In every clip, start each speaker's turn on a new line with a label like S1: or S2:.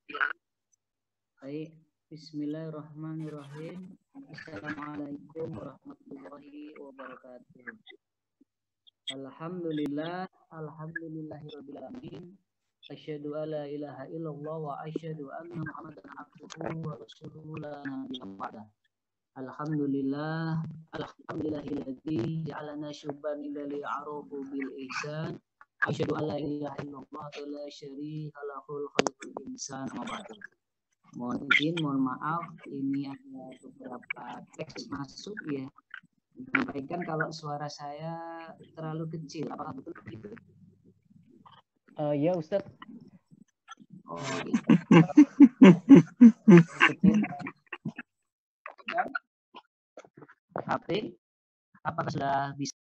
S1: Baik, bismillahirrahmanirrahim. Assalamualaikum warahmatullahi wabarakatuh. Alhamdulillahirabbil alamin. Asyhadu alla ilaha illallah wa asyhadu anna Muhammadan abduhu wa rasuluhu la nabiyya ba'da. Alhamdulillahilladzi ja'alana syuban ila li'arufu bil ihsan. Asyhadu alla ilaha illallah wa la syarika lahul khalqul insan wa ba'du. Mohon izin, mohon maaf, ini ada beberapa teks masuk ya. Menyampaikan kalau suara saya terlalu kecil, apakah betul begitu?
S2: Ya Ustadz.
S1: Oh, iya. HP, apakah sudah bisa?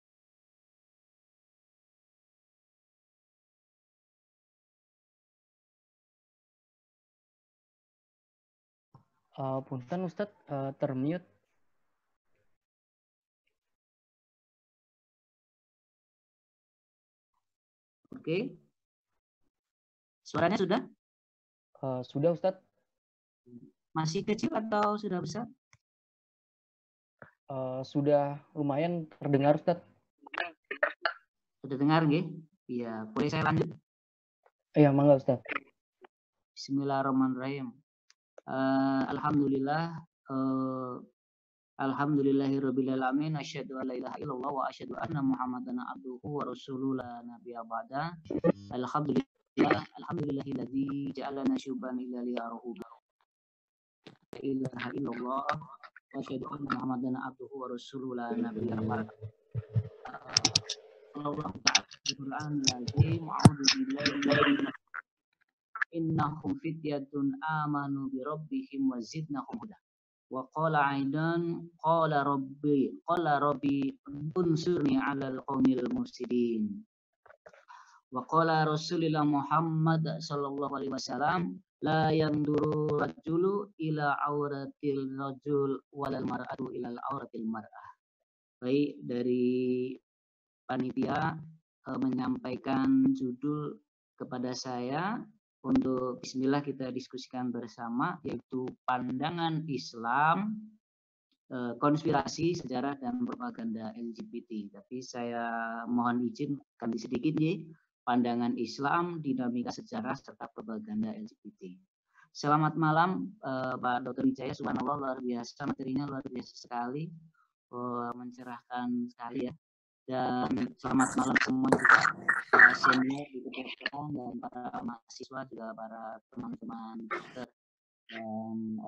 S2: Punten Ustadz, termute.
S1: Oke. Suaranya sudah?
S2: Sudah Ustadz.
S1: Masih kecil atau sudah besar?
S2: Sudah lumayan terdengar Ustadz.
S1: Sudah dengar nggih? Iya, boleh saya lanjut?
S2: Iya, mangga Ustadz.
S1: Bismillahirrahmanirrahim. Alhamdulillahirabbil alamin. Asyhadu alla ilaha illallah wa asyhadu anna Muhammadan abduhu wa rasuluhu la nabiyya ba'da. Alhamdulillahilladzi ja'alana syuban ila li'aruhu la ilaha illallah wa asyhadu anna Muhammadan abduhu wa rasuluhu la nabiyya ba'da. Allah ta'ala Al-Qur'an al-Azim. A'udzu billahi innahum fityatun amanu bi rabbihim wa zidnahum huda. Wa qala aidan qala rabbi unsurni 'alal qaumil mufsidin. Wa qala Rasulullah Muhammad sallallahu alaihi wasallam la yanduru rajulu ila auratil rajul walal mar'atu ila auratil mar'ah. Baik, dari panitia menyampaikan judul kepada saya untuk bismillah kita diskusikan bersama, yaitu pandangan Islam, konspirasi, sejarah dan propaganda LGBT. Tapi saya mohon izin ganti sedikit nih, pandangan Islam, dinamika sejarah serta propaganda LGBT. Selamat malam Pak Dr. Wijaya, subhanallah luar biasa, materinya luar biasa sekali, mencerahkan sekali ya. Dan selamat malam semua juga para senior di kedokteran dan para mahasiswa, juga para teman-teman dokter dan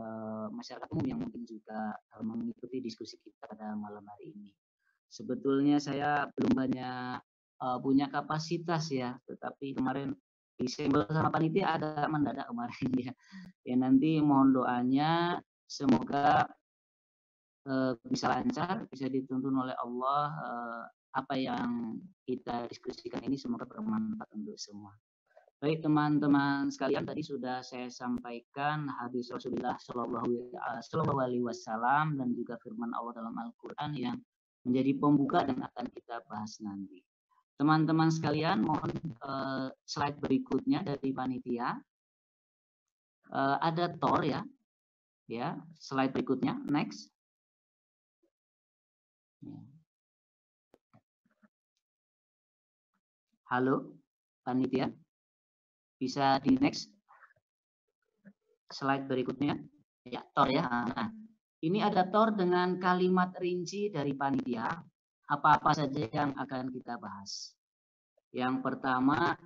S1: masyarakat umum yang mungkin juga mengikuti diskusi kita pada malam hari ini. Sebetulnya saya belum banyak punya kapasitas ya, tetapi kemarin disembel sama panitia agak mendadak kemarin ya. Ya nanti mohon doanya semoga bisa lancar, bisa dituntun oleh Allah. Apa yang kita diskusikan ini semoga bermanfaat untuk semua. Baik teman-teman sekalian, tadi sudah saya sampaikan hadis Rasulullah Shallallahu Alaihi Wasallam dan juga firman Allah dalam Al-Quran yang menjadi pembuka dan akan kita bahas nanti. Teman-teman sekalian, mohon slide berikutnya dari panitia. Ada Thor ya, slide berikutnya, next. Halo, panitia. Bisa di next slide berikutnya. Ya, Thor ya. Nah, ini ada Thor dengan kalimat rinci dari panitia. Apa-apa saja yang akan kita bahas. Yang pertama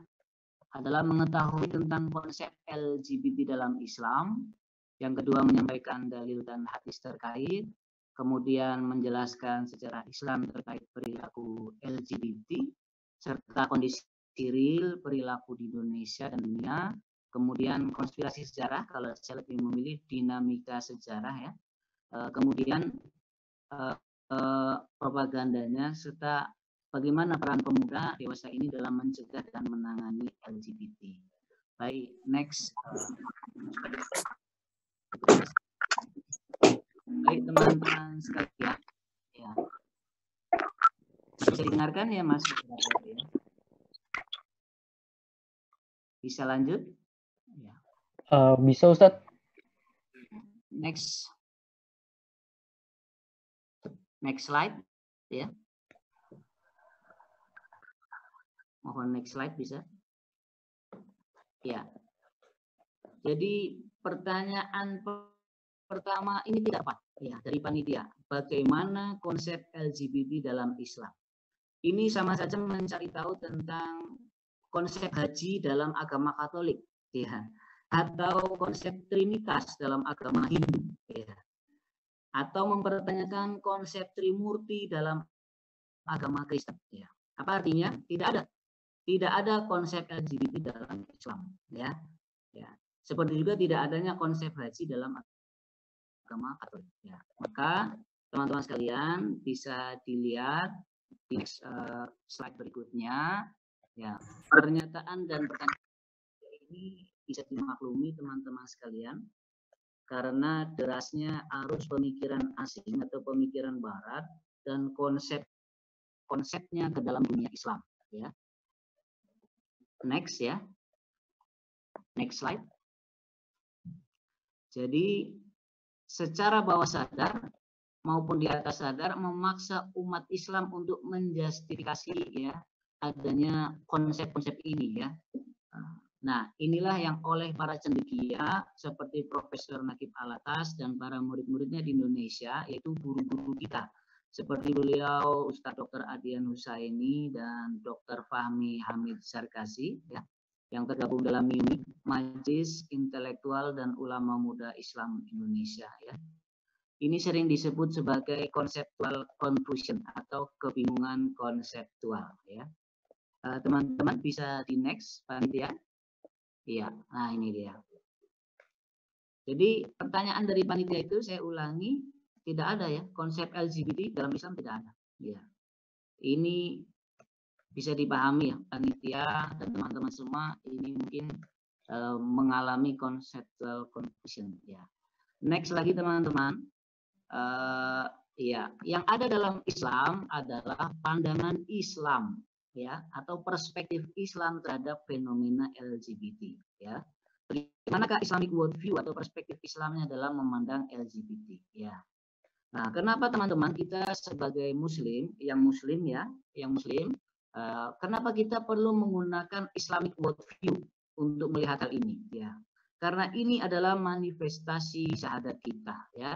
S1: adalah mengetahui tentang konsep LGBT dalam Islam. Yang kedua menyampaikan dalil dan hadis terkait. Kemudian menjelaskan sejarah Islam terkait perilaku LGBT serta kondisi real perilaku di Indonesia dan dunia. Kemudian konspirasi sejarah, kalau saya lebih memilih dinamika sejarah ya. Kemudian propagandanya serta bagaimana peran pemuda dewasa ini dalam mencegah dan menangani LGBT. Baik, next. Baik teman-teman sekalian, ya. Bisa dengarkan ya Mas? Bisa lanjut? Ya.
S2: Bisa Ustadz.
S1: Next slide ya. Mohon next slide bisa. Ya. Jadi pertanyaan pertama ini tidak apa ya dari panitia. Bagaimana konsep LGBT dalam Islam? Ini sama saja mencari tahu tentang konsep haji dalam agama Katolik, ya, atau konsep Trinitas dalam agama Hindu, ya, atau mempertanyakan konsep Trimurti dalam agama Kristen. Ya. Apa artinya? Tidak ada konsep LGBT dalam Islam, ya. Ya. Seperti juga tidak adanya konsep haji dalam agama Katolik. Ya. Maka teman-teman sekalian bisa dilihat di next slide berikutnya. Ya, pernyataan dan pertanyaan ini bisa dimaklumi teman-teman sekalian karena derasnya arus pemikiran asing atau pemikiran Barat dan konsepnya ke dalam dunia Islam. Ya. Next ya. Next slide. Jadi secara bawah sadar maupun di atas sadar memaksa umat Islam untuk menjustifikasi ya adanya konsep-konsep ini ya. Nah, inilah yang oleh para cendekia seperti Profesor Nakib Alatas dan para murid-muridnya di Indonesia, yaitu guru-guru kita seperti beliau Ustadz Dr. Adian Husaini dan Dr. Fahmi Hamid Sarkasi ya, yang tergabung dalam MIMI, Majelis Intelektual dan Ulama Muda Islam Indonesia ya. Ini sering disebut sebagai conceptual confusion atau kebingungan konseptual ya. Teman-teman bisa di next panitia. Iya, nah ini dia. Jadi pertanyaan dari panitia itu saya ulangi, tidak ada ya konsep LGBT dalam Islam tidak ada. Ya. Ini bisa dipahami ya panitia dan teman-teman semua ini mungkin mengalami conceptual confusion ya. Next lagi teman-teman. Ya, yang ada dalam Islam adalah pandangan Islam ya atau perspektif Islam terhadap fenomena LGBT ya. Bagaimanakah Islamic worldview atau perspektif Islamnya dalam memandang LGBT ya. Nah, kenapa teman-teman kita sebagai muslim ya, kenapa kita perlu menggunakan Islamic worldview untuk melihat hal ini ya. Karena ini adalah manifestasi syahadat kita ya.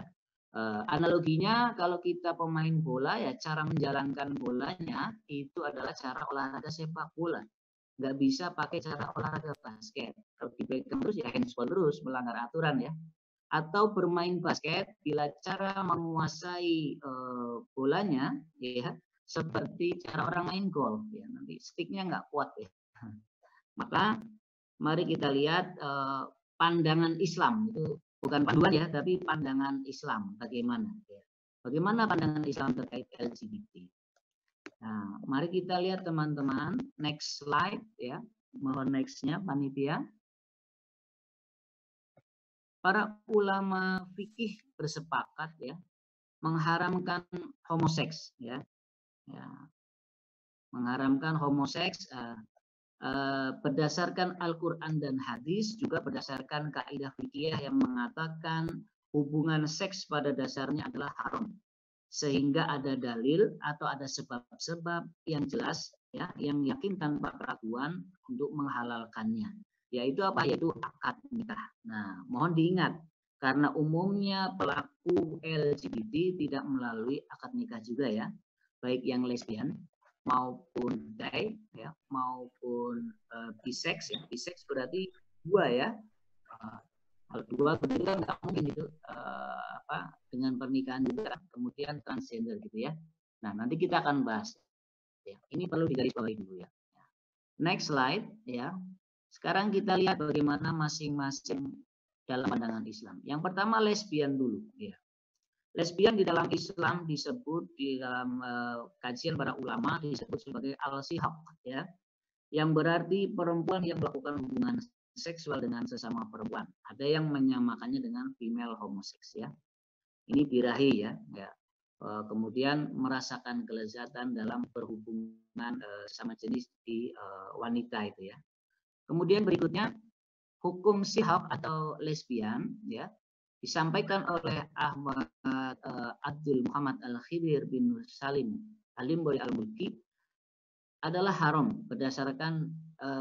S1: Analoginya kalau kita pemain bola ya cara menjalankan bolanya itu adalah cara olahraga sepak bola. Nggak bisa pakai cara olahraga basket. Kalau dipegang terus ya handsball terus melanggar aturan ya. Atau bermain basket bila cara menguasai bolanya ya seperti cara orang main golf ya nanti sticknya nggak kuat ya. Maka mari kita lihat pandangan Islam itu bukan panduan ya, tapi pandangan Islam bagaimana? Ya. Bagaimana pandangan Islam terkait LGBT? Nah, mari kita lihat teman-teman, next slide ya, mohon nextnya panitia. Para ulama fikih bersepakat ya, mengharamkan homoseks ya, mengharamkan homoseks. Berdasarkan Al-Quran dan hadis, juga berdasarkan kaidah fikih yang mengatakan hubungan seks pada dasarnya adalah haram. Sehingga ada dalil atau ada sebab-sebab yang jelas ya, yang yakin tanpa keraguan untuk menghalalkannya. Yaitu apa? Yaitu akad nikah. Nah, mohon diingat, karena umumnya pelaku LGBT tidak melalui akad nikah juga ya, baik yang lesbian maupun gay ya maupun bisex ya. Bisex berarti dua ya, kalau dua berarti kan nggak mungkin itu dengan pernikahan juga kemudian transgender gitu ya. Nah nanti kita akan bahas ya. Ini perlu digarisbawahi dulu ya. Next slide ya. Sekarang kita lihat bagaimana masing-masing dalam pandangan Islam. Yang pertama lesbian dulu ya. Lesbian di dalam Islam disebut di dalam kajian para ulama disebut sebagai al-sihaq ya, yang berarti perempuan yang melakukan hubungan seksual dengan sesama perempuan. Ada yang menyamakannya dengan female homoseks ya. Ini birahi ya. Kemudian merasakan kelezatan dalam berhubungan sama jenis di wanita itu ya. Kemudian berikutnya hukum sihab atau lesbian ya disampaikan oleh Ahmad Abdul Muhammad Al-Khidir bin Salim Al-Limbori Al-Mulki adalah haram berdasarkan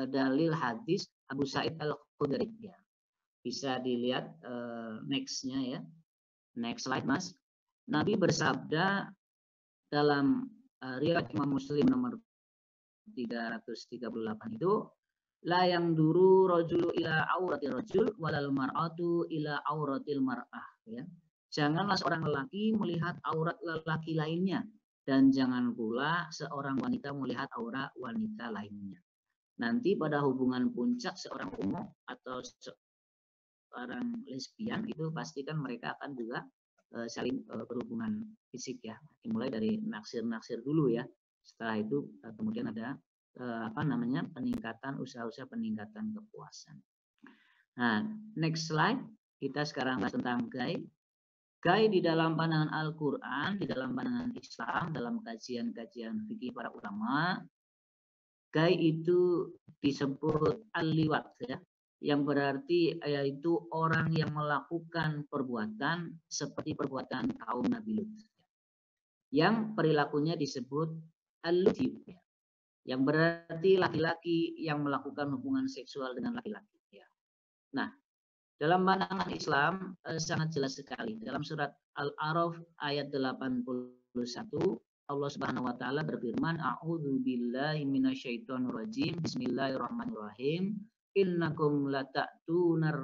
S1: dalil hadis Abu Sa'id Al-Khudri ya. Bisa dilihat next-nya ya. Next slide Mas. Nabi bersabda dalam riwayat Imam Muslim nomor 338 itu, la yang duru rojulu ila aurati rojul walal mar'atu ila auratil mar'ah ya. Janganlah seorang lelaki melihat aurat lelaki lainnya dan jangan pula seorang wanita melihat aurat wanita lainnya. Nanti pada hubungan puncak seorang homo atau seorang lesbian itu pastikan mereka akan juga saling berhubungan fisik ya. Dimulai dari naksir-naksir dulu ya. Setelah itu kemudian ada peningkatan usaha-usaha peningkatan kepuasan. Nah, next slide. Kita sekarang bahas tentang gay. Gay di dalam pandangan Al-Quran, di dalam pandangan Islam, dalam kajian-kajian fikih para ulama, gay itu disebut al-liwat ya, yang berarti yaitu orang yang melakukan perbuatan seperti perbuatan kaum Nabi Lut, yang perilakunya disebut al-luti ya, yang berarti laki-laki yang melakukan hubungan seksual dengan laki-laki ya. Nah, dalam pandangan Islam sangat jelas sekali dalam surat Al-A'raf ayat 81 Allah Subhanahu wa taala berfirman, a'udzubillahi minasyaitonirrajim, bismillahirrahmanirrahim, innakum lata'tunar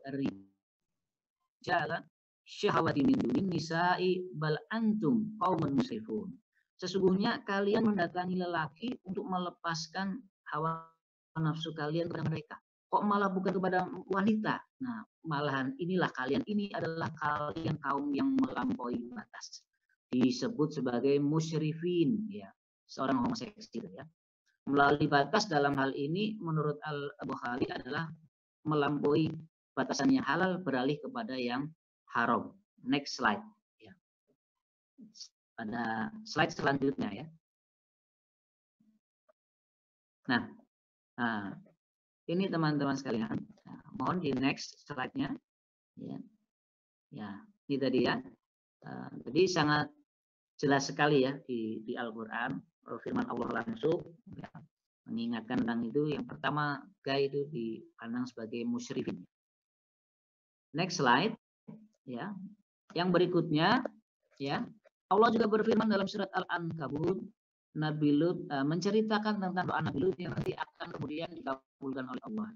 S1: rijala syahwati min dunin nisa'i bal antum qaumun musrifun. Sesungguhnya kalian mendatangi lelaki untuk melepaskan hawa nafsu kalian kepada mereka. Kok malah bukan kepada wanita? Nah, malahan inilah kalian, ini adalah kalian kaum yang melampaui batas. Disebut sebagai musyrifin ya, seorang homoseksual ya. Melalui batas dalam hal ini menurut Al-Bukhari adalah melampaui batasan yang halal beralih kepada yang haram. Next slide ya. Pada slide selanjutnya ya. Nah, ini teman-teman sekalian, mohon di next slide-nya ya. Ya, ini tadi ya. Jadi sangat jelas sekali ya di Al-Quran, firman Allah langsung ya, mengingatkan tentang itu. Yang pertama, gay itu dipandang sebagai musyrifin. Next slide ya. Yang berikutnya ya, Allah juga berfirman dalam surat Al-Ankabut, Nabi Lut menceritakan tentang doa Nabi Lut yang nanti akan kemudian dikabulkan oleh Allah.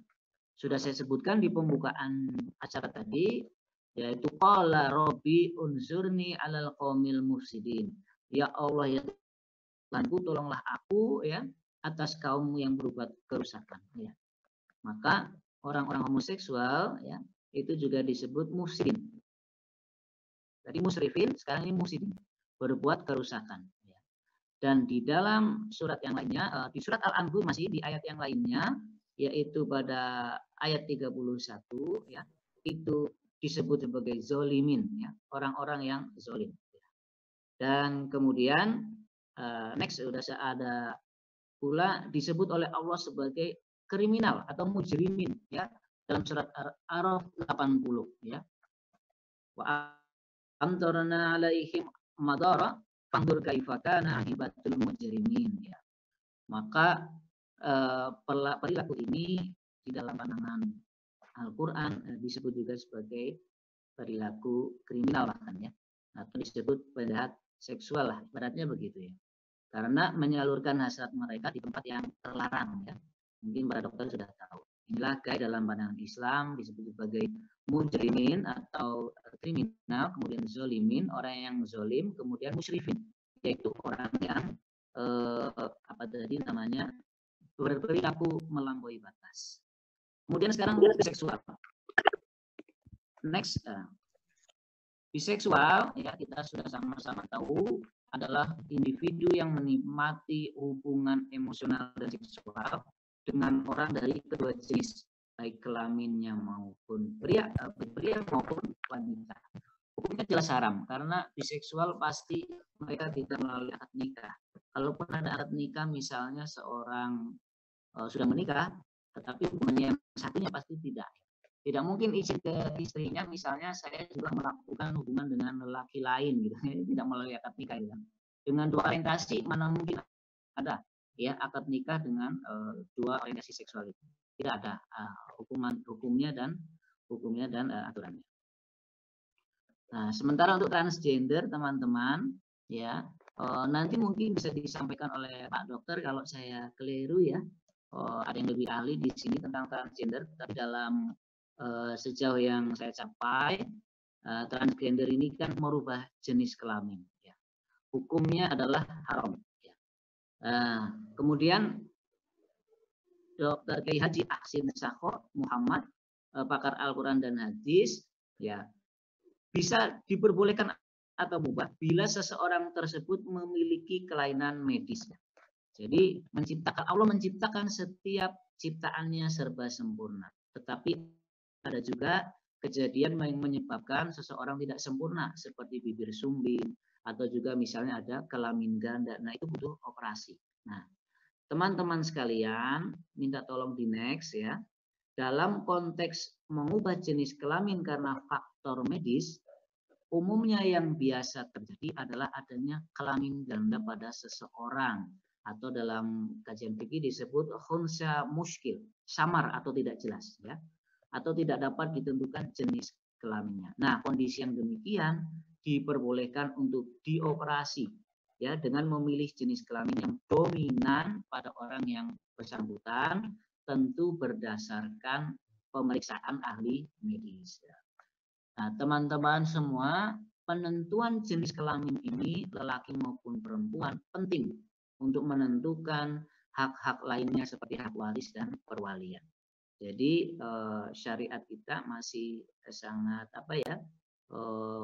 S1: Sudah saya sebutkan di pembukaan acara tadi, yaitu qala rabbi unsurni 'alal qaumil mufsidin. Ya Allah ya Tuhanku, tolonglah aku ya atas kaum yang berbuat kerusakan ya. Maka orang-orang homoseksual ya itu juga disebut mufsidin. Tadi musrifin, sekarang ini mufsidin, berbuat kerusakan ya. Dan di dalam surat yang lainnya, di surat Al-Ankabut masih di ayat yang lainnya, yaitu pada ayat 31 ya, itu disebut sebagai zolimin ya, orang-orang yang zolim. Dan kemudian next sudah ada pula disebut oleh Allah sebagai kriminal atau mujrimin ya, dalam surat Al-A'raf 80 ya. Wa amtarna alaihim madara fandur kaifa kana akibatul mujrimin ya. Maka perilaku ini di dalam pandangan Al-Quran disebut juga sebagai perilaku kriminal bahkan ya, atau disebut penjahat seksual lah, ibaratnya begitu ya. Karena menyalurkan hasrat mereka di tempat yang terlarang ya. Mungkin para dokter sudah tahu. Inilah gay dalam pandangan Islam disebut sebagai mujrimin atau kriminal, kemudian zolimin, orang yang zolim, kemudian musyrifin, yaitu orang yang berperilaku melampaui batas. Kemudian sekarang biseksual. Next, biseksual ya kita sudah sama-sama tahu adalah individu yang menikmati hubungan emosional dan seksual dengan orang dari kedua jenis, baik kelaminnya maupun pria maupun wanita. Hukumnya jelas haram karena biseksual pasti mereka tidak melalui akad nikah. Kalaupun ada akad nikah, misalnya seorang sudah menikah, tetapi hubungannya yang satunya pasti tidak. Tidak mungkin izin ke istrinya, misalnya saya juga melakukan hubungan dengan lelaki lain gitu, tidak melalui akad nikah gitu. Dengan dua orientasi mana mungkin ada ya akad nikah dengan dua orientasi seksual itu. Tidak ada hukumnya dan aturannya. Nah, sementara untuk transgender teman-teman ya nanti mungkin bisa disampaikan oleh Pak Dokter kalau saya keliru ya. Ada yang lebih ahli di sini tentang transgender, tapi dalam sejauh yang saya capai, transgender ini kan merubah jenis kelamin. Ya. Hukumnya adalah haram. Ya. Kemudian Dr. Kiai Haji Ahsin Sakho Muhammad, pakar Al-Quran dan Hadis, ya bisa diperbolehkan atau mubah bila seseorang tersebut memiliki kelainan medis. Jadi Allah menciptakan setiap ciptaannya serba sempurna. Tetapi ada juga kejadian yang menyebabkan seseorang tidak sempurna seperti bibir sumbing atau juga misalnya ada kelamin ganda. Nah, itu butuh operasi. Nah, teman-teman sekalian, minta tolong di next ya. Dalam konteks mengubah jenis kelamin karena faktor medis, umumnya yang biasa terjadi adalah adanya kelamin ganda pada seseorang, atau dalam kajian fikih disebut khunsa muskil, samar atau tidak jelas ya, atau tidak dapat ditentukan jenis kelaminnya. Nah, kondisi yang demikian diperbolehkan untuk dioperasi ya dengan memilih jenis kelamin yang dominan pada orang yang bersangkutan, tentu berdasarkan pemeriksaan ahli medis. Nah, teman-teman semua, penentuan jenis kelamin ini lelaki maupun perempuan penting untuk menentukan hak-hak lainnya seperti hak waris dan perwalian. Jadi syariat kita masih sangat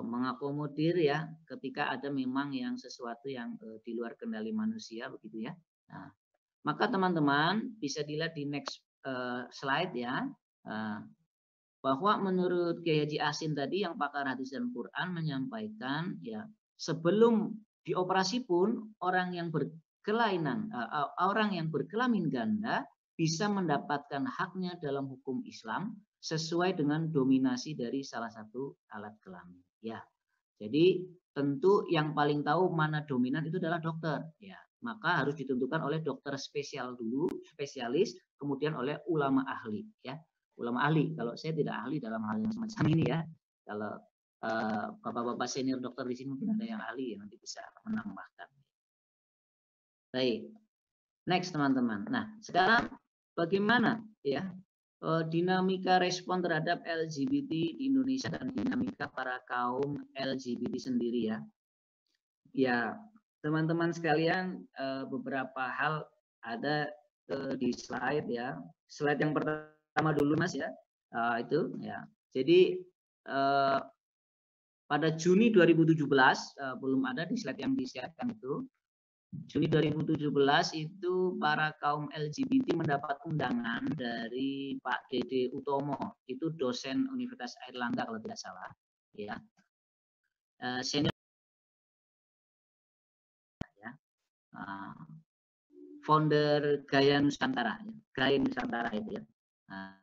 S1: mengakomodir ya ketika ada memang yang sesuatu yang di luar kendali manusia begitu ya. Nah, maka teman-teman bisa dilihat di next slide ya. Bahwa menurut Kiai Haji Ahsin tadi yang pakar hadis dan Quran menyampaikan ya sebelum dioperasi pun orang yang berkelamin ganda bisa mendapatkan haknya dalam hukum Islam sesuai dengan dominasi dari salah satu alat kelamin. Ya, jadi tentu yang paling tahu mana dominan itu adalah dokter. Ya, maka harus ditentukan oleh dokter spesialis, kemudian oleh ulama ahli. Ya, ulama ahli. Kalau saya tidak ahli dalam hal yang semacam ini ya. Kalau bapak-bapak senior dokter di sini mungkin ada yang ahli ya, nanti bisa menambahkan. Baik, next teman-teman. Nah, sekarang bagaimana ya dinamika respon terhadap LGBT di Indonesia dan dinamika para kaum LGBT sendiri ya. Ya, teman-teman sekalian, beberapa hal ada di slide ya. Slide yang pertama dulu Mas ya. Itu ya. Jadi pada Juni 2017 belum ada di slide yang disiapkan itu. Juni 2017 itu para kaum LGBT mendapat undangan dari Pak Dede Utomo, itu dosen Universitas Airlangga kalau tidak salah, ya. Senior ya. Founder Gaya Nusantara, Gaya Nusantara itu ya. Nah,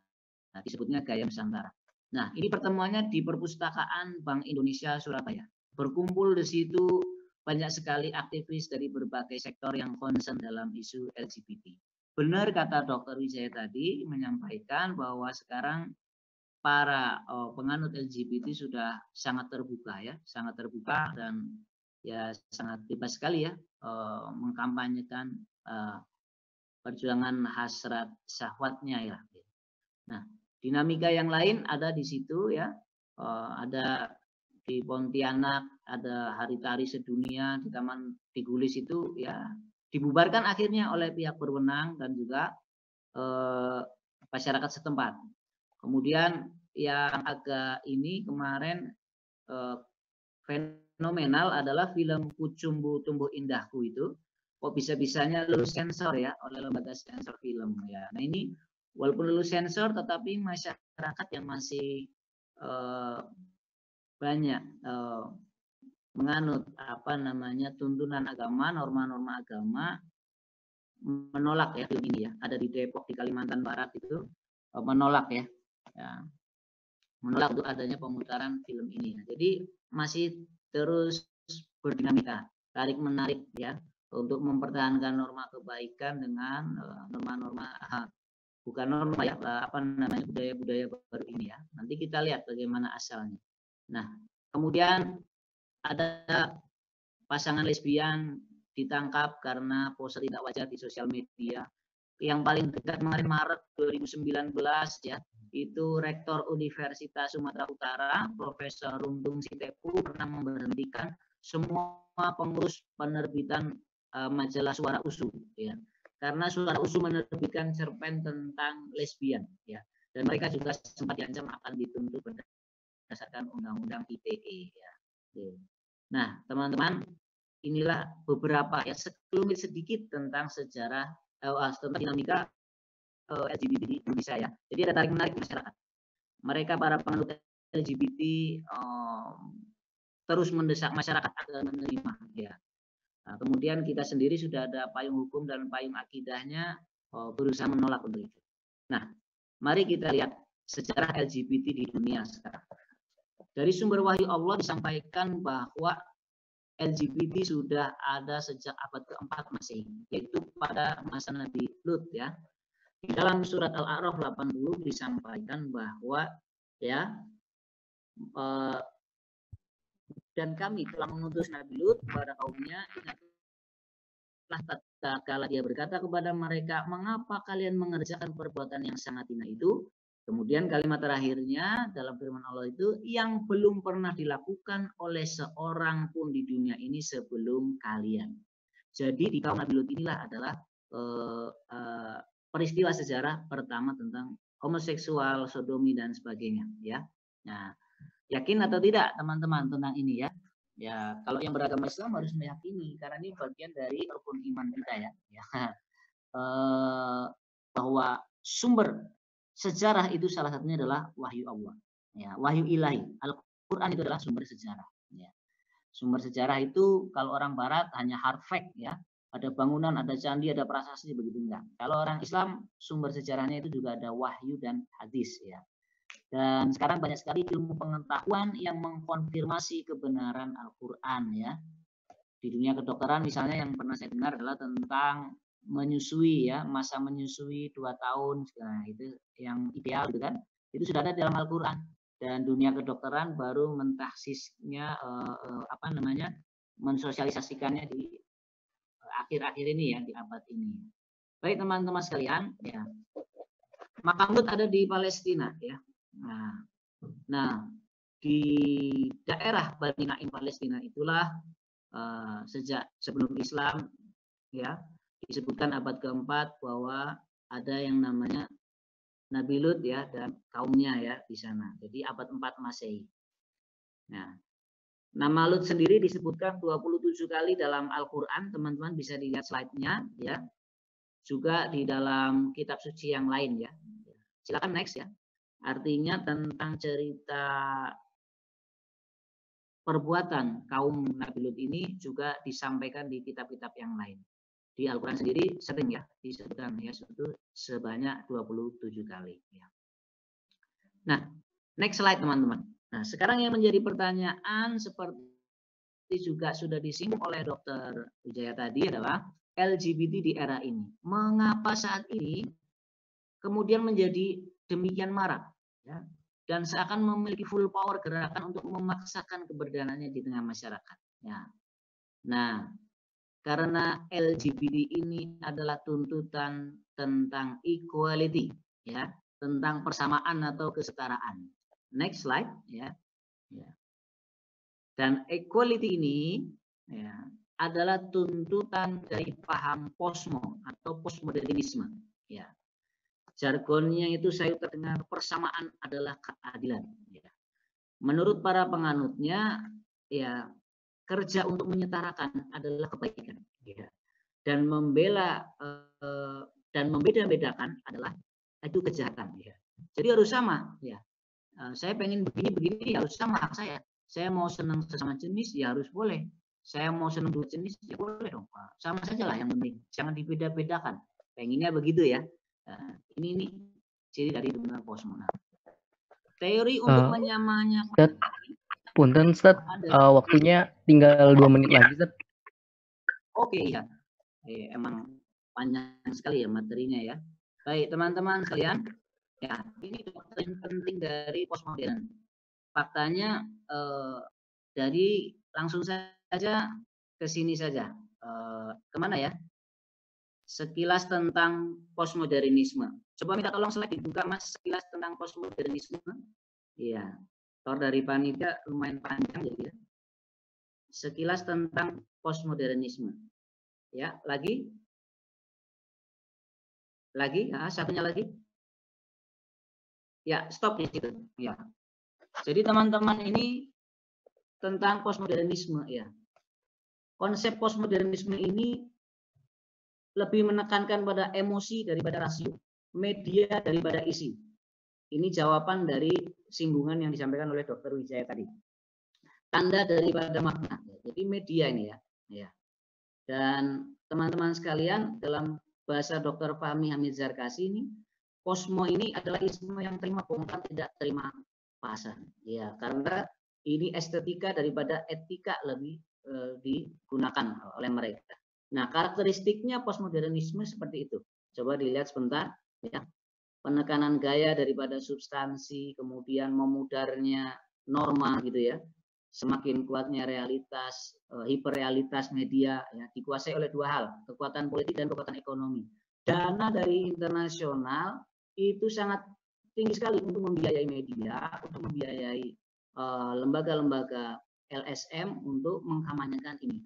S1: disebutnya Gaya Nusantara. Nah, ini pertemuannya di Perpustakaan Bank Indonesia Surabaya. Berkumpul di situ banyak sekali aktivis dari berbagai sektor yang concern dalam isu LGBT. Benar kata Dr. Wijaya tadi menyampaikan bahwa sekarang para penganut LGBT sudah sangat terbuka ya, sangat terbuka dan ya sangat bebas sekali ya mengkampanyekan perjuangan hasrat syahwatnya ya. Nah, dinamika yang lain ada di situ ya, ada di Pontianak ada hari tari sedunia di Taman Tigulis itu ya dibubarkan akhirnya oleh pihak berwenang dan juga masyarakat setempat. Kemudian yang agak ini kemarin fenomenal adalah film Kucumbu Tumbuh Indahku itu kok bisa-bisanya lulus sensor ya oleh lembaga sensor film ya. Nah ini walaupun lulus sensor tetapi masyarakat yang masih banyak menganut tuntunan agama, norma-norma agama menolak ya film ini ya. Ada di Depok di Kalimantan Barat itu menolak ya. menolak untuk adanya pemutaran film ini. Nah, jadi masih terus berdinamika, tarik menarik ya, untuk mempertahankan norma kebaikan dengan norma-norma bukan norma ya, apa namanya, budaya-budaya baru ini ya. Nanti kita lihat bagaimana asalnya. Nah, kemudian ada pasangan lesbian ditangkap karena pose tidak wajar di sosial media. Yang paling dekat kemarin Maret 2019 ya, itu Rektor Universitas Sumatera Utara, Profesor Rundung Sitepu, pernah memberhentikan semua pengurus penerbitan majalah Suara USU ya. Karena Suara USU menerbitkan cerpen tentang lesbian ya. Dan mereka juga sempat diancam akan dituntut berdasarkan Undang-Undang ITE ya. Nah, teman-teman, inilah beberapa ya, sekelumit sedikit tentang sejarah tentang dinamika LGBT di Indonesia ya. Jadi ada tarik menarik masyarakat. Mereka para penganut LGBT terus mendesak masyarakat agar menerima ya. Nah, kemudian kita sendiri sudah ada payung hukum dan payung akidahnya berusaha menolak untuk itu. Nah, mari kita lihat sejarah LGBT di dunia sekarang. Dari sumber wahyu Allah disampaikan bahwa LGBT sudah ada sejak abad keempat Masehi, yaitu pada masa Nabi Lut ya. Di dalam surat Al-A'raf 80 disampaikan bahwa ya dan kami telah mengutus Nabi Lut kepada kaumnya, ingatlah tatkala dia berkata kepada mereka, mengapa kalian mengerjakan perbuatan yang sangat hina itu? Kemudian kalimat terakhirnya dalam firman Allah itu, yang belum pernah dilakukan oleh seorang pun di dunia ini sebelum kalian. Jadi di kaum Nabi Lut inilah adalah peristiwa sejarah pertama tentang homoseksual, sodomi dan sebagainya ya. Nah, yakin atau tidak teman-teman tentang ini ya? Ya, kalau yang beragama Islam harus meyakini karena ini bagian dari rukun iman kita ya. Bahwa sumber sejarah itu salah satunya adalah wahyu Allah. Ya, wahyu ilahi. Al-Quran itu adalah sumber sejarah. Ya. Sumber sejarah itu kalau orang Barat hanya hard fact ya. Ada bangunan, ada candi, ada prasasti, begitu enggak. Kalau orang Islam sumber sejarahnya itu juga ada wahyu dan hadis ya. Dan sekarang banyak sekali ilmu pengetahuan yang mengkonfirmasi kebenaran Al-Quran ya. Di dunia kedokteran misalnya yang pernah saya dengar adalah tentang menyusui ya, masa menyusui 2 tahun, nah, itu yang ideal gitu kan. Itu sudah ada dalam Al-Quran. Dan dunia kedokteran baru mentahsisnya mensosialisasikannya di akhir-akhir ini ya, di abad ini. Baik teman-teman sekalian ya. Makam Lut ada di Palestina ya. Nah, di daerah Bani Naim Palestina itulah sejak sebelum Islam ya, disebutkan abad keempat bahwa ada yang namanya Nabi Lut ya dan kaumnya ya di sana. Jadi abad 4 Masehi. Nah, nama Lut sendiri disebutkan 27 kali dalam Al-Qur'an, teman-teman bisa dilihat slide-nya ya. Juga di dalam kitab suci yang lain ya. Silakan next ya. Artinya tentang cerita perbuatan kaum Nabi Lut ini juga disampaikan di kitab-kitab yang lain. Di Al-Quran sendiri sering ya disebutkan ya, itu sebanyak 27 kali ya. Nah, next slide teman-teman. Nah, sekarang yang menjadi pertanyaan seperti juga sudah disinggung oleh Dr. Wijaya tadi adalah LGBT di era ini. Mengapa saat ini kemudian menjadi demikian marak ya, dan seakan memiliki full power gerakan untuk memaksakan keberadaannya di tengah masyarakat ya. Nah, karena LGBT ini adalah tuntutan tentang equality ya, tentang persamaan atau kesetaraan. Next slide ya. Dan equality ini ya, adalah tuntutan dari paham posmo atau postmodernisme ya. Jargonnya itu saya terdengar persamaan adalah keadilan ya. Menurut para penganutnya ya, kerja untuk menyetarakan adalah kebaikan ya. Dan membela dan membeda-bedakan adalah itu kejahatan ya. Jadi harus sama ya. Saya pengen begini harus sama hak saya. Saya mau senang sesama jenis ya harus boleh. Saya mau senang dua jenis ya boleh dong. Sama saja lah yang penting. Jangan dibeda-bedakan. Pengennya begitu ya. Ini ciri dari dunia posmo. Teori untuk
S2: Eh,
S1: menyamanya
S2: Ustaz, punten Ustaz,
S1: ada.
S2: waktunya tinggal 2 menit lagi Ustaz.
S1: Oke, iya. Emang panjang sekali ya materinya ya. Baik, teman-teman sekalian, ya ini doktrin penting dari postmodern. Faktanya dari langsung saja ke sini saja. Kemana ya? Sekilas tentang postmodernisme. Coba minta tolong slide dibuka Mas, sekilas tentang postmodernisme. Iya, tor dari panitia lumayan panjang jadi ya. Sekilas tentang postmodernisme. Ya, lagi, satunya lagi. Ya, stop di situ. Ya. Jadi teman-teman ini tentang postmodernisme ya. Konsep postmodernisme ini lebih menekankan pada emosi daripada rasio, media daripada isi. Ini jawaban dari singgungan yang disampaikan oleh Dr. Wijaya tadi. Tanda daripada makna. Jadi media ini ya. Ya. Dan teman-teman sekalian, dalam bahasa Dr. Fahmi Hamid Zarkasi ini, posmo ini adalah isme yang terima bongkar, tidak terima pasar. Ya, karena ini estetika daripada etika lebih digunakan oleh mereka. Nah, karakteristiknya postmodernisme seperti itu. Coba dilihat sebentar. Ya. Penekanan gaya daripada substansi, kemudian memudarnya norma gitu ya. Semakin kuatnya realitas, hiperrealitas media ya, dikuasai oleh dua hal, kekuatan politik dan kekuatan ekonomi. Dana dari internasional itu sangat tinggi sekali untuk membiayai media, untuk membiayai lembaga-lembaga LSM untuk mengkampanyekan ini.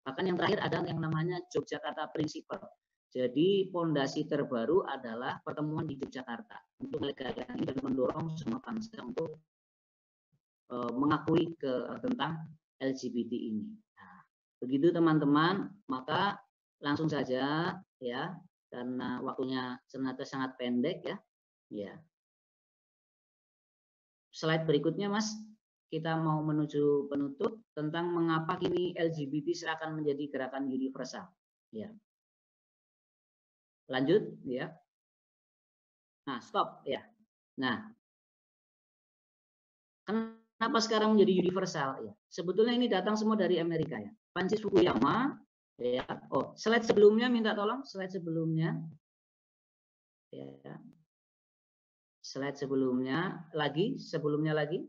S1: Bahkan yang terakhir ada yang namanya Yogyakarta Principle. Jadi fondasi terbaru adalah pertemuan di Yogyakarta untuk melegalkan dan mendorong semua bangsa untuk mengakui tentang LGBT ini. Nah, begitu teman-teman, maka langsung saja ya, karena waktunya ternyata sangat pendek ya. Ya. Slide berikutnya Mas, kita mau menuju penutup tentang mengapa kini LGBT seakan menjadi gerakan universal. Ya. Lanjut ya. Nah, stop ya. Nah, kenapa sekarang menjadi universal ya? Sebetulnya ini datang semua dari Amerika ya. Francis Fukuyama ya. Oh, slide sebelumnya minta tolong, slide sebelumnya. Ya. Slide sebelumnya lagi, sebelumnya lagi.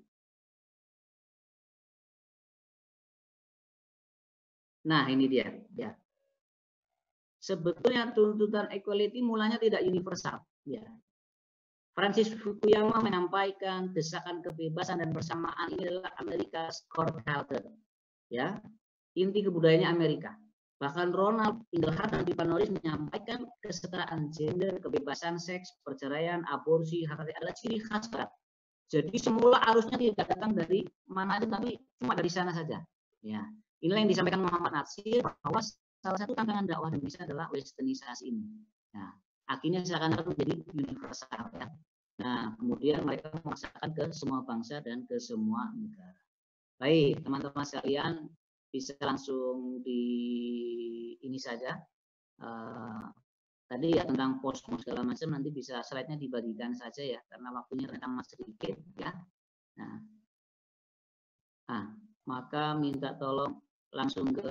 S1: Nah, ini dia ya. Sebetulnya tuntutan equality mulanya tidak universal ya. Francis Fukuyama menyampaikan desakan kebebasan dan persamaan ini adalah America's core culture. Ya, inti kebudayaannya Amerika. Bahkan Ronald Inglehart dan Pipa Norris menyampaikan kesetaraan gender, kebebasan seks, perceraian, aborsi, hak asasi adalah ciri khas Barat. Jadi semula arusnya tidak datang dari mana aja, tapi cuma dari sana saja. Ya, inilah yang disampaikan Muhammad Natsir bahwa salah satu tantangan dakwah Indonesia adalah westernisasi ini. Nah, akhirnya seakan-akan menjadi universal. Ya. Nah, kemudian mereka memaksakan ke semua bangsa dan ke semua negara. Baik, teman-teman sekalian, bisa langsung di ini saja. Tadi ya tentang posmo segala macam, nanti bisa slide-nya dibagikan saja ya, karena waktunya ternyata masih sedikit ya. Nah, maka minta tolong langsung ke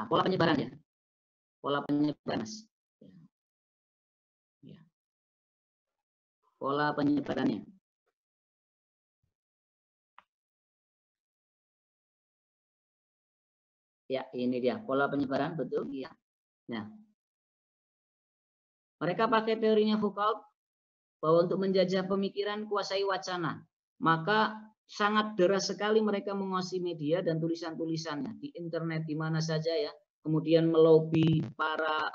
S1: pola penyebaran ya. Pola penyebaran Mas. Ya. Pola penyebarannya. Ya, ini dia pola penyebaran, betul ya. Nah, mereka pakai teorinya Foucault bahwa untuk menjajah pemikiran kuasai wacana. Maka sangat deras sekali mereka menguasai media dan tulisan-tulisannya di internet di mana saja ya. Kemudian melobi para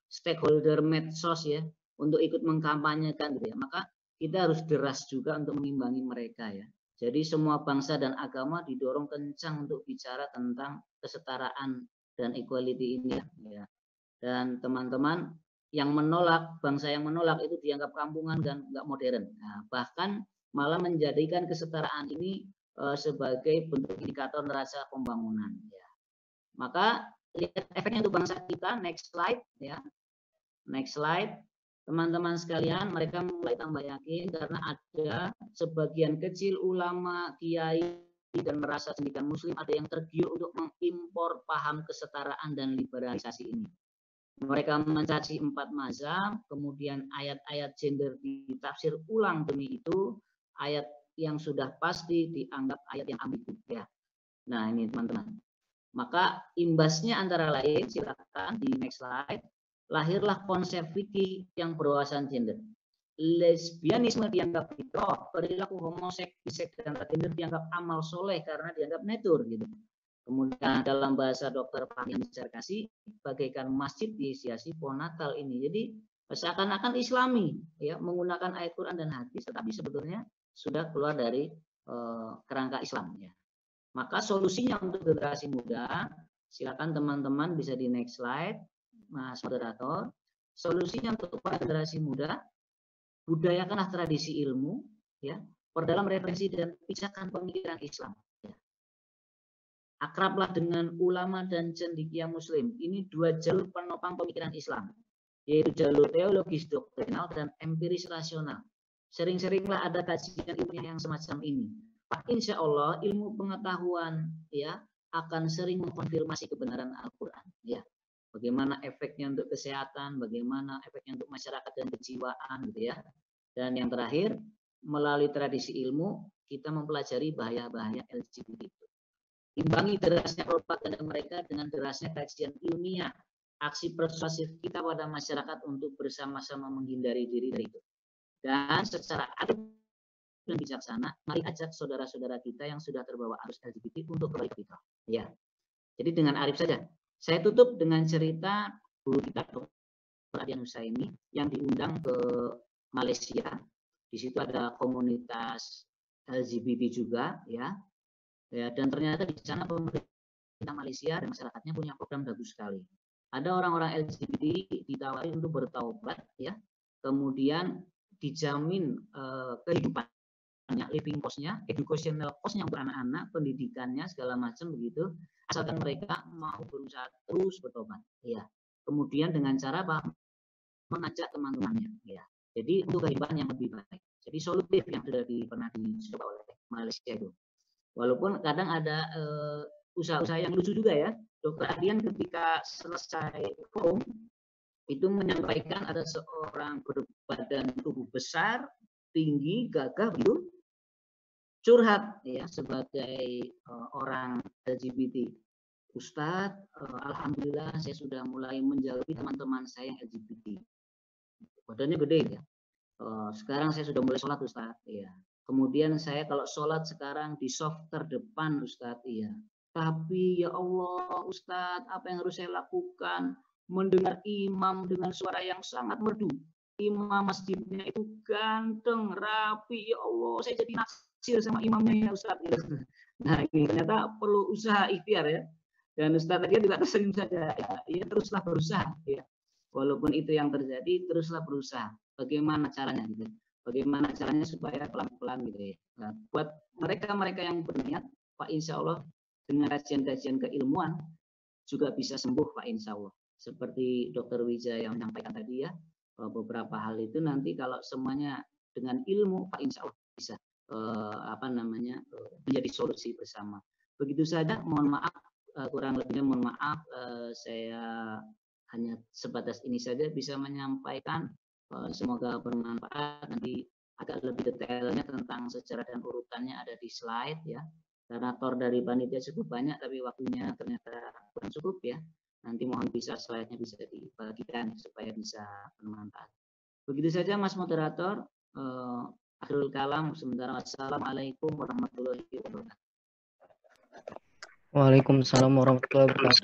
S1: stakeholder medsos ya untuk ikut mengkampanyekan gitu ya. Maka kita harus deras juga untuk mengimbangi mereka ya. Jadi semua bangsa dan agama didorong kencang untuk bicara tentang kesetaraan dan equality ini ya. Dan teman-teman yang menolak, bangsa yang menolak itu dianggap kampungan dan nggak modern. Nah, bahkan malah menjadikan kesetaraan ini sebagai bentuk indikator neraca pembangunan. Ya. Maka lihat efeknya untuk bangsa kita. Next slide, ya. Next slide. teman-teman sekalian, mereka mulai tambah yakin karena ada sebagian kecil ulama, kiai, dan merasa pendidikan muslim ada yang tergiur untuk mengimpor paham kesetaraan dan liberalisasi ini. Mereka mencaci 4 mazhab, kemudian ayat-ayat gender ditafsir ulang demi itu, ayat yang sudah pasti dianggap ayat yang ambigu ya. Nah, ini teman-teman. Maka imbasnya antara lain, silakan di next slide, lahirlah konsep fikih yang berwawasan gender. Lesbianisme dianggap fitrah, perilaku homoseks, bisex, dan transgender dianggap amal soleh karena dianggap natur gitu. Kemudian dalam bahasa dokter Fahmi Sarkasi, bagaikan masjid dihiasi pohon Natal ini. Jadi seakan-akan Islami, ya, menggunakan ayat Quran dan hadis, tetapi sebetulnya sudah keluar dari kerangka Islam. Ya. Maka solusinya untuk generasi muda, silakan teman-teman bisa di next slide, Mas Moderator. Solusinya untuk para generasi muda, budayakanlah tradisi ilmu, ya, perdalam referensi dan pisahkan pemikiran Islam. Ya. Akrablah dengan ulama dan cendekia Muslim. Ini 2 jalur penopang pemikiran Islam, yaitu jalur teologis doktrinal dan empiris rasional. Sering-seringlah ada kajian ilmiah yang semacam ini. Insya Allah ilmu pengetahuan ya akan sering mengkonfirmasi kebenaran Al-Quran. Ya, bagaimana efeknya untuk kesehatan, bagaimana efeknya untuk masyarakat dan kejiwaan, gitu ya. Dan yang terakhir, melalui tradisi ilmu kita mempelajari bahaya-bahaya LGBT itu. Imbangi derasnya propaganda mereka dengan derasnya kajian ilmiah, aksi persuasif kita pada masyarakat untuk bersama-sama menghindari diri dari itu. Dan secara adil dan bijaksana, mari ajak saudara-saudara kita yang sudah terbawa arus LGBT untuk kembali ke fitrah. Ya. Jadi dengan arif saja. Saya tutup dengan cerita guru kita Dr. Adian Husaini yang diundang ke Malaysia. Di situ ada komunitas LGBT juga, ya. Ya, dan ternyata di sana pemerintah Malaysia dan masyarakatnya punya program bagus sekali. Ada orang-orang LGBT ditawari untuk bertaubat, ya. Kemudian dijamin kehidupan, living cost-nya, educational cost-nya untuk anak-anak, pendidikannya segala macam begitu, asalkan mereka mau berusaha terus bertobat, ya. Kemudian dengan cara apa? Mengajak teman-temannya, ya. Jadi untuk kehidupan yang lebih baik. Jadi solutif yang sudah pernah dicoba oleh Malaysia itu. Walaupun kadang ada usaha-usaha yang lucu juga ya. Dr. Adian ketika selesai forum itu menyampaikan ada seorang berbadan tubuh besar, tinggi, gagah begitu, curhat ya sebagai orang LGBT. Ustadz, alhamdulillah saya sudah mulai menjauhi teman-teman saya yang LGBT. Badannya gede ya. Sekarang saya sudah mulai sholat Ustadz. Ya. Kemudian saya kalau sholat sekarang di soft terdepan Ustadz. Iya. Tapi ya Allah Ustadz, apa yang harus saya lakukan? Mendengar imam dengan suara yang sangat merdu. Imam masjidnya itu ganteng, rapi. Ya Allah, saya jadi naksir sama imamnya ya Ustadz. Nah ini ternyata perlu usaha ikhtiar ya. Dan Ustadz tadi juga tersenyum saja. Ya teruslah berusaha. Ya. Walaupun itu yang terjadi, teruslah berusaha. Bagaimana caranya gitu? Bagaimana caranya supaya pelan-pelan gitu ya. Nah, buat mereka-mereka yang berniat, Pak Insya Allah dengan kajian-kajian keilmuan juga bisa sembuh Pak Insya Allah. Seperti Dr. Wijaya yang menyampaikan tadi ya, beberapa hal itu nanti kalau semuanya dengan ilmu Pak Insya Allah bisa menjadi solusi bersama. Begitu saja, mohon maaf kurang lebihnya mohon maaf saya hanya sebatas ini saja bisa menyampaikan. Semoga bermanfaat. Nanti agak lebih detailnya tentang sejarah dan urutannya ada di slide ya. Karena tor dari panitia cukup banyak tapi waktunya ternyata kurang cukup ya. Nanti mohon bisa slide-nya bisa dibagikan supaya bisa bermanfaat. Begitu saja Mas Moderator. Akhirul kalam. Sementara wassalamualaikum warahmatullahi wabarakatuh.
S2: Waalaikumsalam warahmatullahi wabarakatuh.